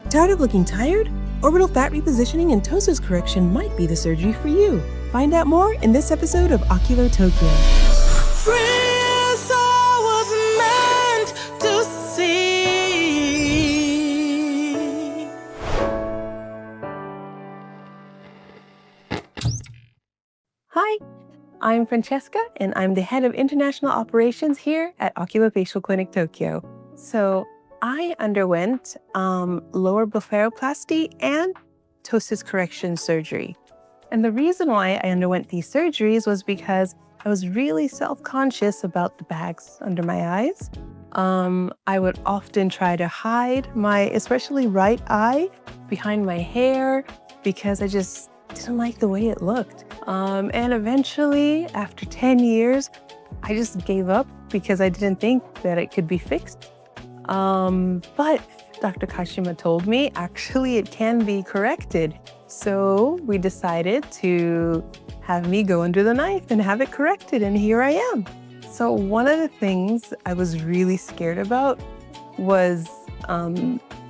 Tired of looking tired? Orbital fat repositioning and ptosis correction might be the surgery for you. Find out more in this episode of Oculo Tokyo. Hi, I'm Francesca, and I'm the head of international operations here at Oculofacial Clinic Tokyo. So I underwent lower blepharoplasty and ptosis correction surgery. And the reason why I underwent these surgeries was because I was really self-conscious about the bags under my eyes. I would often try to hide my, especially right eye, behind my hair because I just didn't like the way it looked. And eventually, after 10 years, I just gave up because I didn't think that it could be fixed. But Dr. Kashima told me, actually, it can be corrected. So we decided to have me go under the knife and have it corrected, and here I am. So one of the things I was really scared about was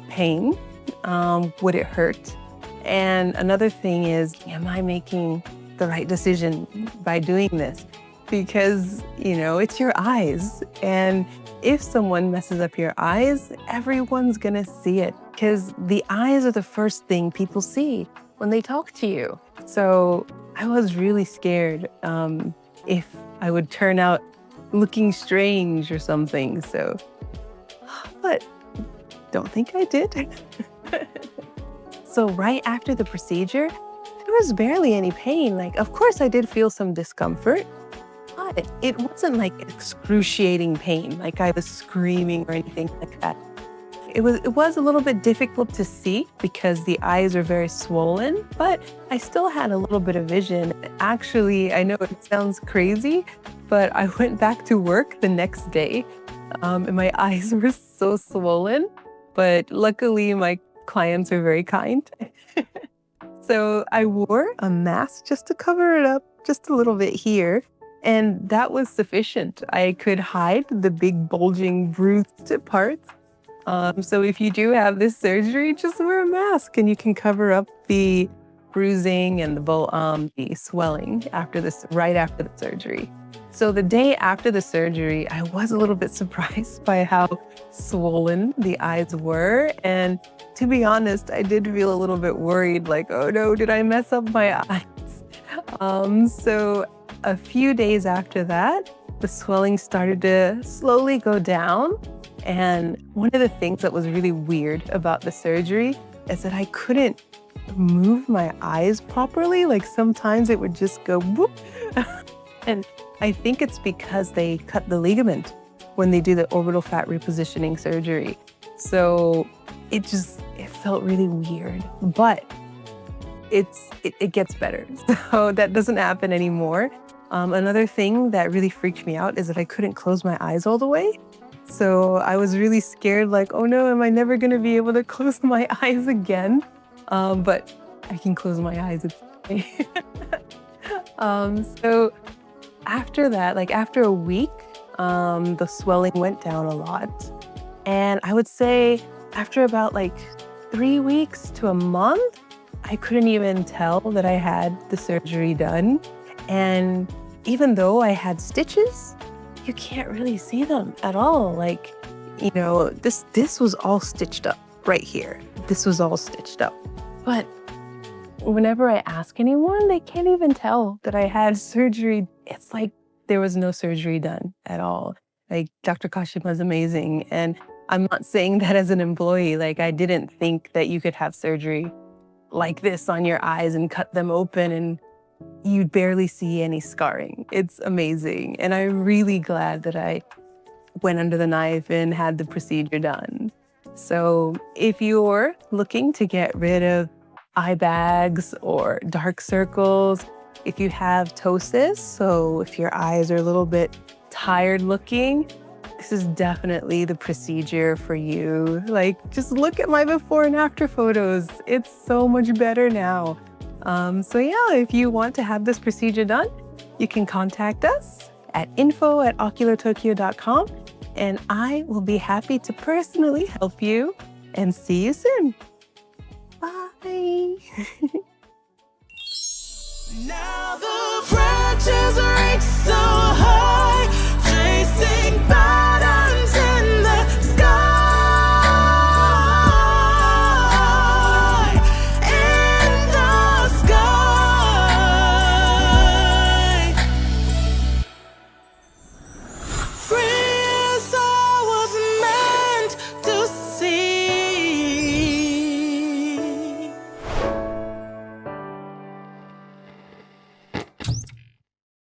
pain. Would it hurt? And another thing is, am I making the right decision by doing this? Because, it's your eyes. And if someone messes up your eyes, everyone's gonna see it. Because the eyes are the first thing people see when they talk to you. So I was really scared if I would turn out looking strange or something. So, but don't think I did. So right after the procedure, there was barely any pain. Like, of course I did feel some discomfort, but it wasn't like excruciating pain, like I was screaming or anything like that. It was a little bit difficult to see because the eyes are very swollen, but I still had a little bit of vision. Actually, I know it sounds crazy, but I went back to work the next day and my eyes were so swollen, but luckily my clients are very kind. So I wore a mask just to cover it up just a little bit here. And that was sufficient. I could hide the big bulging bruised parts. So if you do have this surgery, just wear a mask and you can cover up the bruising and the swelling right after the surgery. So the day after the surgery, I was a little bit surprised by how swollen the eyes were. And to be honest, I did feel a little bit worried, like, oh no, did I mess up my eyes? So a few days after that, the swelling started to slowly go down. And one of the things that was really weird about the surgery is that I couldn't move my eyes properly. Like sometimes it would just go whoop. And I think it's because they cut the ligament when they do the orbital fat repositioning surgery. So it felt really weird, but it gets better. So that doesn't happen anymore. Another thing that really freaked me out is that I couldn't close my eyes all the way. So I was really scared, like, oh no, am I never gonna be able to close my eyes again? But I can close my eyes, it's okay. So after that, like after a week, the swelling went down a lot. And I would say after about like 3 weeks to a month, I couldn't even tell that I had the surgery done. And even though I had stitches, you can't really see them at all. Like, this was all stitched up right here. This was all stitched up. But whenever I ask anyone, they can't even tell that I had surgery. It's like there was no surgery done at all. Like Dr. Kashima is amazing. And I'm not saying that as an employee. Like I didn't think that you could have surgery like this on your eyes and cut them open and you'd barely see any scarring. It's amazing. And I'm really glad that I went under the knife and had the procedure done. So if you're looking to get rid of eye bags or dark circles, if you have ptosis, so if your eyes are a little bit tired looking, this is definitely the procedure for you. Like, just look at my before and after photos. It's so much better now. So yeah, if you want to have this procedure done, you can contact us at info@oculotokyo.com and I will be happy to personally help you and see you soon. Bye. Now the branches reach so high.